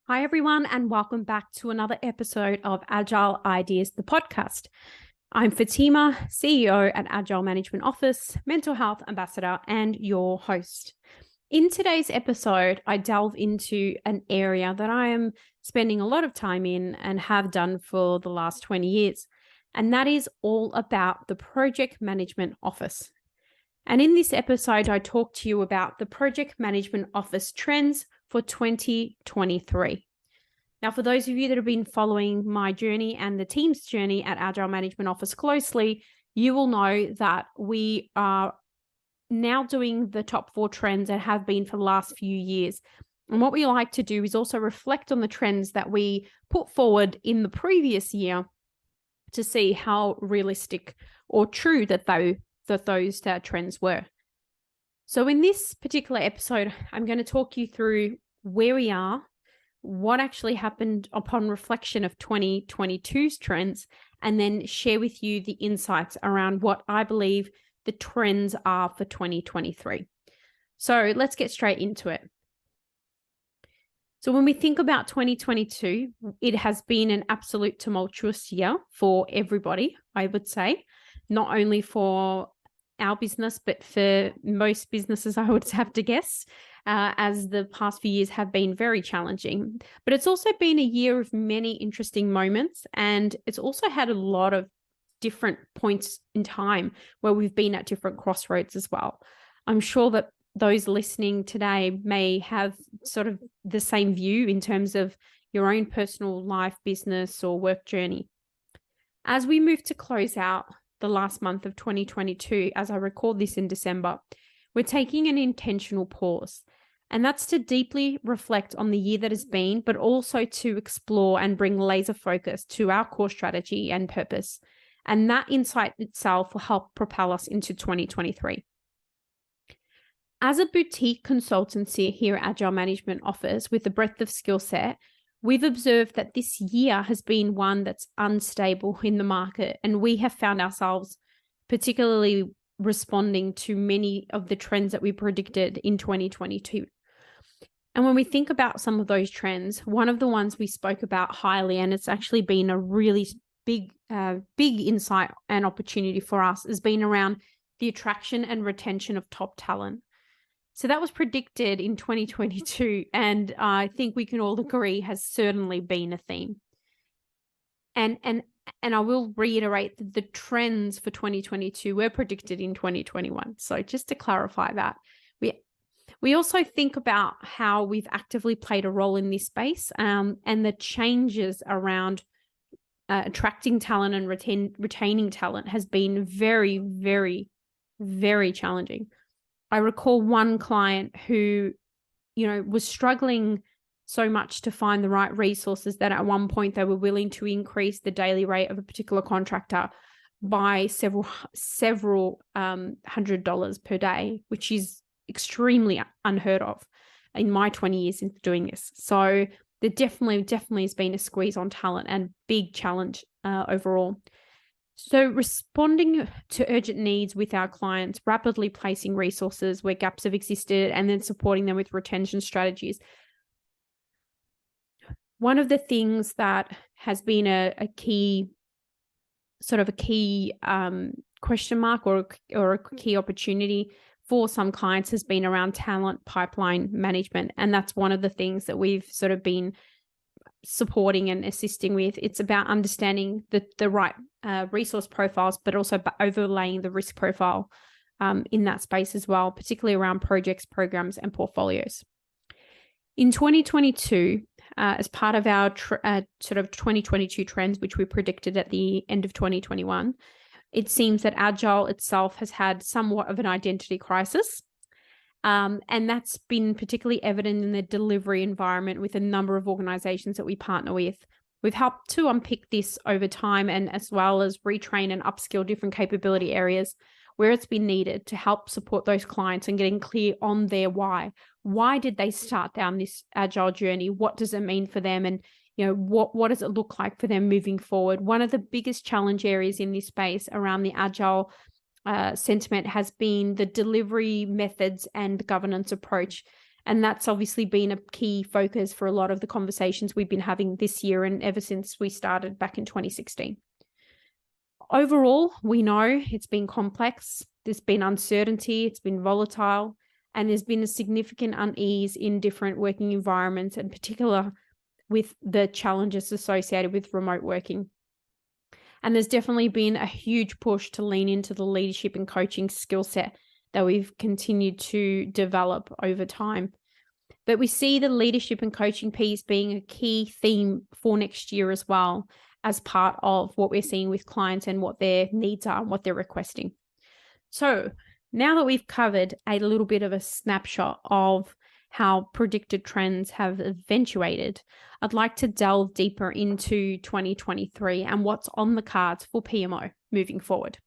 Hi, everyone, and welcome back to another episode of Agile Ideas, the podcast. I'm Fatima, CEO at Agile Management Office, mental health ambassador, and your host. In today's episode, I delve into an area that I am spending a lot of time in and have done for the last 20 years, and that is all about the Project Management Office. And in this episode, I talk to you about the Project Management Office trends for 2023. Now, for those of you that have been following my journey and the team's journey at Agile Management Office closely, you will know that we are now doing the top 4 trends and have been for the last few years. And what we like to do is also reflect on the trends that we put forward in the previous year to see how realistic or true that those trends were. So in this particular episode, I'm going to talk you through where we are, what actually happened upon reflection of 2022's trends, and then share with you the insights around what I believe the trends are for 2023. So let's get straight into it. So when we think about 2022, it has been an absolute tumultuous year for everybody, I would say, not only for our business, but for most businesses, I would have to guess, as the past few years have been very challenging. But it's also been a year of many interesting moments, and it's also had a lot of different points in time where we've been at different crossroads as well. I'm sure that those listening today may have sort of the same view in terms of your own personal life, business, or work journey. As we move to close out the last month of 2022, as I record this in December, we're taking an intentional pause. And that's to deeply reflect on the year that has been, but also to explore and bring laser focus to our core strategy and purpose. And that insight itself will help propel us into 2023. As a boutique consultancy here at Agile Management Office with a breadth of skill set, we've observed that this year has been one that's unstable in the market, and we have found ourselves particularly responding to many of the trends that we predicted in 2022. And when we think about some of those trends, one of the ones we spoke about highly, and it's actually been a really big insight and opportunity for us, has been around the attraction and retention of top talent. So that was predicted in 2022, and I think we can all agree has certainly been a theme. And I will reiterate that the trends for 2022 were predicted in 2021. So just to clarify that, we also think about how we've actively played a role in this space, and the changes around attracting talent and retaining talent has been very, very, very challenging. I recall one client who, was struggling so much to find the right resources that at one point they were willing to increase the daily rate of a particular contractor by several $100s per day, which is extremely unheard of in my 20 years into doing this. So there definitely has been a squeeze on talent and big challenge overall. So responding to urgent needs with our clients, rapidly placing resources where gaps have existed, and then supporting them with retention strategies. One of the things that has been a key question mark or a key opportunity for some clients has been around talent pipeline management. And that's one of the things that we've sort of been supporting and assisting with. It's about understanding the right resource profiles, but also overlaying the risk profile in that space as well, particularly around projects, programs, and portfolios. In 2022, as part of our sort of 2022 trends, which we predicted at the end of 2021, it seems that Agile itself has had somewhat of an identity crisis. And that's been particularly evident in the delivery environment with a number of organizations that we partner with. We've helped to unpick this over time, and as well as retrain and upskill different capability areas where it's been needed to help support those clients and getting clear on their why. Why did they start down this Agile journey? What does it mean for them? And what does it look like for them moving forward? One of the biggest challenge areas in this space around the Agile sentiment has been the delivery methods and governance approach. And that's obviously been a key focus for a lot of the conversations we've been having this year and ever since we started back in 2016. Overall, we know it's been complex, there's been uncertainty, it's been volatile, and there's been a significant unease in different working environments, in particular with the challenges associated with remote working. And there's definitely been a huge push to lean into the leadership and coaching skill set that we've continued to develop over time. But we see the leadership and coaching piece being a key theme for next year as well, as part of what we're seeing with clients and what their needs are and what they're requesting. So now that we've covered a little bit of a snapshot of how predicted trends have eventuated, I'd like to delve deeper into 2023 and what's on the cards for PMO moving forward.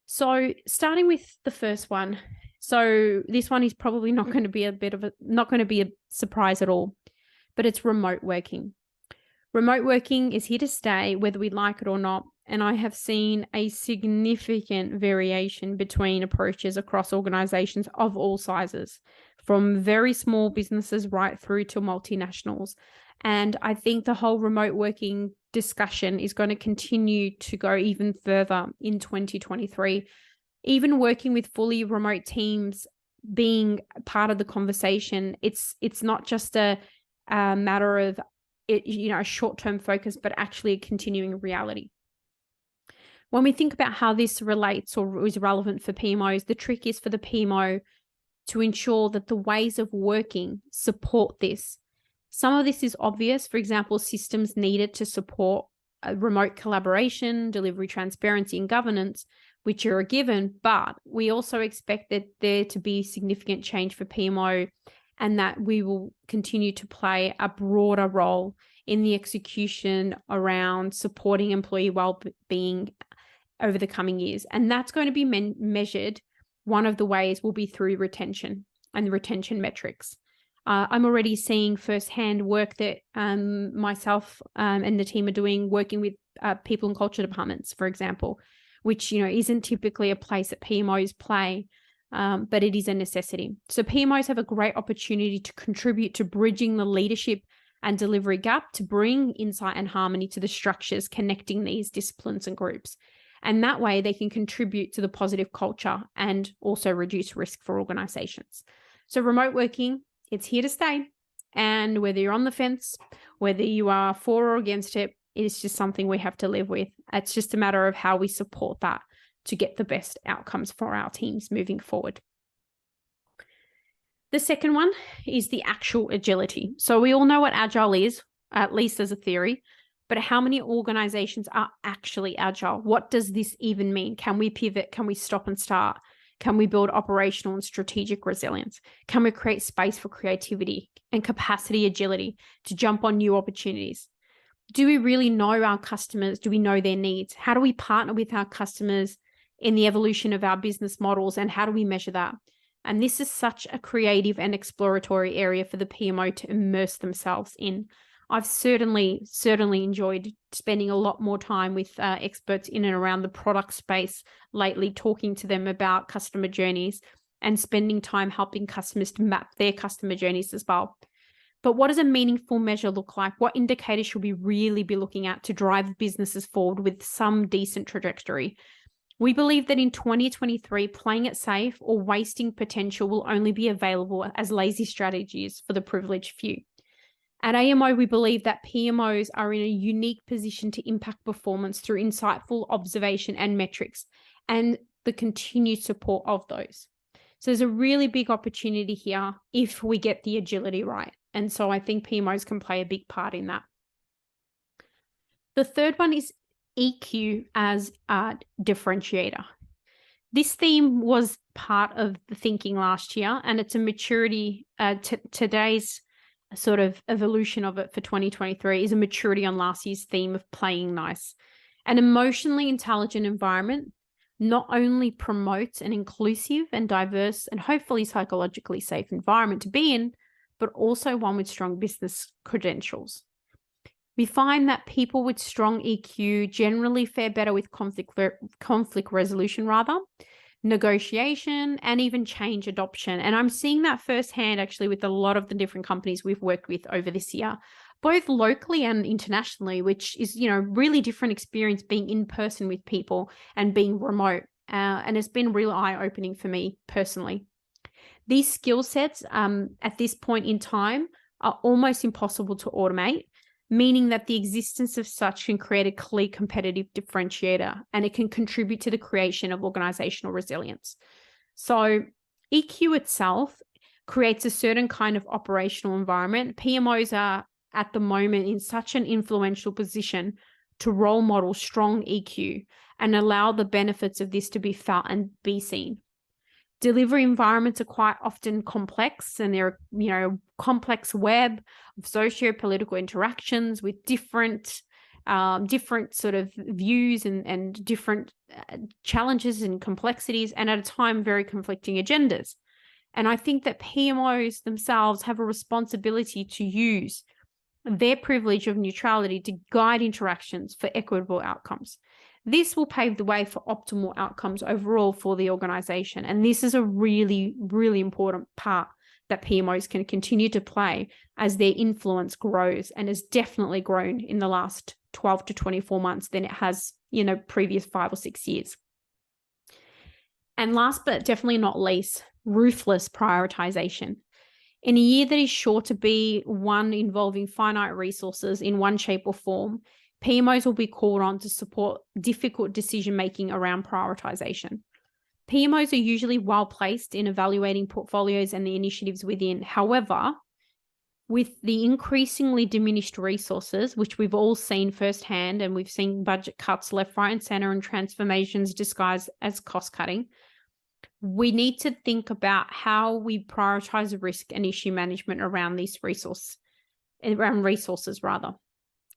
So starting with the first one. So this one is probably not going to be a surprise at all, but it's remote working. Remote working is here to stay, whether we like it or not. And I have seen a significant variation between approaches across organizations of all sizes, from very small businesses right through to multinationals. And I think the whole remote working discussion is going to continue to go even further in 2023. Even working with fully remote teams being part of the conversation, it's not just a matter of a short-term focus, but actually a continuing reality. When we think about how this relates or is relevant for PMOs, the trick is for the PMO to ensure that the ways of working support this. Some of this is obvious, for example, systems needed to support remote collaboration, delivery transparency, and governance, which are a given, but we also expect that there to be significant change for PMO and that we will continue to play a broader role in the execution around supporting employee well-being over the coming years. And that's going to be measured. One of the ways will be through retention and retention metrics. I'm already seeing firsthand work that myself and the team are doing, working with people and culture departments, for example, which isn't typically a place that PMOs play, but it is a necessity. So PMOs have a great opportunity to contribute to bridging the leadership and delivery gap, to bring insight and harmony to the structures connecting these disciplines and groups. And that way they can contribute to the positive culture and also reduce risk for organizations. So remote working, it's here to stay. And whether you're on the fence, whether you are for or against it, it's just something we have to live with. It's just a matter of how we support that to get the best outcomes for our teams moving forward. The second one is the actual agility. So we all know what Agile is, at least as a theory, but how many organizations are actually Agile? What does this even mean? Can we pivot? Can we stop and start? Can we build operational and strategic resilience? Can we create space for creativity and capacity agility to jump on new opportunities? Do we really know our customers? Do we know their needs? How do we partner with our customers in the evolution of our business models, and how do we measure that? And this is such a creative and exploratory area for the PMO to immerse themselves in. I've certainly enjoyed spending a lot more time with experts in and around the product space lately, talking to them about customer journeys and spending time helping customers to map their customer journeys as well. But what does a meaningful measure look like? What indicators should we really be looking at to drive businesses forward with some decent trajectory? We believe that in 2023, playing it safe or wasting potential will only be available as lazy strategies for the privileged few. At AMO, we believe that PMOs are in a unique position to impact performance through insightful observation and metrics and the continued support of those. So there's a really big opportunity here if we get the agility right. And so I think PMOs can play a big part in that. The third one is EQ as a differentiator. This theme was part of the thinking last year, and it's a maturity. Today's sort of evolution of it for 2023 is a maturity on last year's theme of playing nice. An emotionally intelligent environment not only promotes an inclusive and diverse and hopefully psychologically safe environment to be in, but also one with strong business credentials. We find that people with strong EQ generally fare better with conflict resolution, negotiation, and even change adoption. And I'm seeing that firsthand actually with a lot of the different companies we've worked with over this year, both locally and internationally, which is, really different experience being in person with people and being remote. And it's been real eye-opening for me personally. These skill sets at this point in time are almost impossible to automate, meaning that the existence of such can create a clear competitive differentiator, and it can contribute to the creation of organizational resilience. So EQ itself creates a certain kind of operational environment. PMOs are at the moment in such an influential position to role model strong EQ and allow the benefits of this to be felt and be seen. Delivery environments are quite often complex, and they're, a complex web of socio-political interactions with different sort of views and different challenges and complexities, and at a time, very conflicting agendas. And I think that PMOs themselves have a responsibility to use their privilege of neutrality to guide interactions for equitable outcomes. This will pave the way for optimal outcomes overall for the organization. And this is a really, really important part that PMOs can continue to play as their influence grows, and has definitely grown in the last 12 to 24 months than it has, previous 5 or 6 years. And last but definitely not least, ruthless prioritization. In a year that is sure to be one involving finite resources in one shape or form, PMOs will be called on to support difficult decision-making around prioritization. PMOs are usually well-placed in evaluating portfolios and the initiatives within. However, with the increasingly diminished resources, which we've all seen firsthand, and we've seen budget cuts left, right, and center, and transformations disguised as cost-cutting, we need to think about how we prioritize risk and issue management around resources.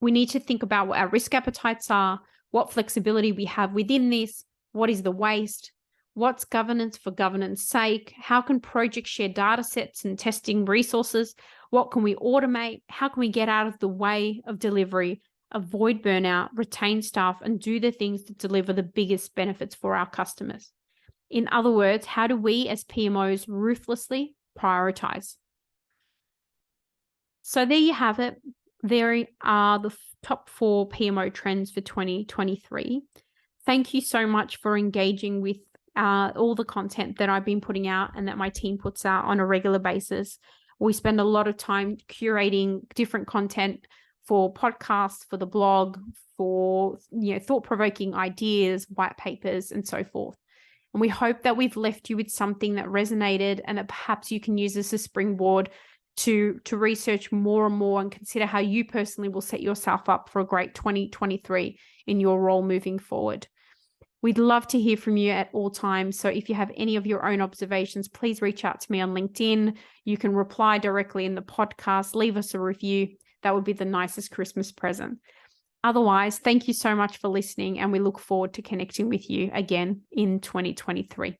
We need to think about what our risk appetites are, what flexibility we have within this, what is the waste, what's governance for governance sake, how can projects share data sets and testing resources, what can we automate, how can we get out of the way of delivery, avoid burnout, retain staff, and do the things that deliver the biggest benefits for our customers. In other words, how do we as PMOs ruthlessly prioritize? So there you have it. There are the top 4 PMO trends for 2023. Thank you so much for engaging with all the content that I've been putting out and that my team puts out on a regular basis. We spend a lot of time curating different content for podcasts, for the blog, for thought-provoking ideas, white papers, and so forth. And we hope that we've left you with something that resonated, and that perhaps you can use as a springboard to research more and more and consider how you personally will set yourself up for a great 2023 in your role moving forward. We'd love to hear from you at all times. So if you have any of your own observations, please reach out to me on LinkedIn. You can reply directly in the podcast, leave us a review. That would be the nicest Christmas present. Otherwise, thank you so much for listening, and we look forward to connecting with you again in 2023.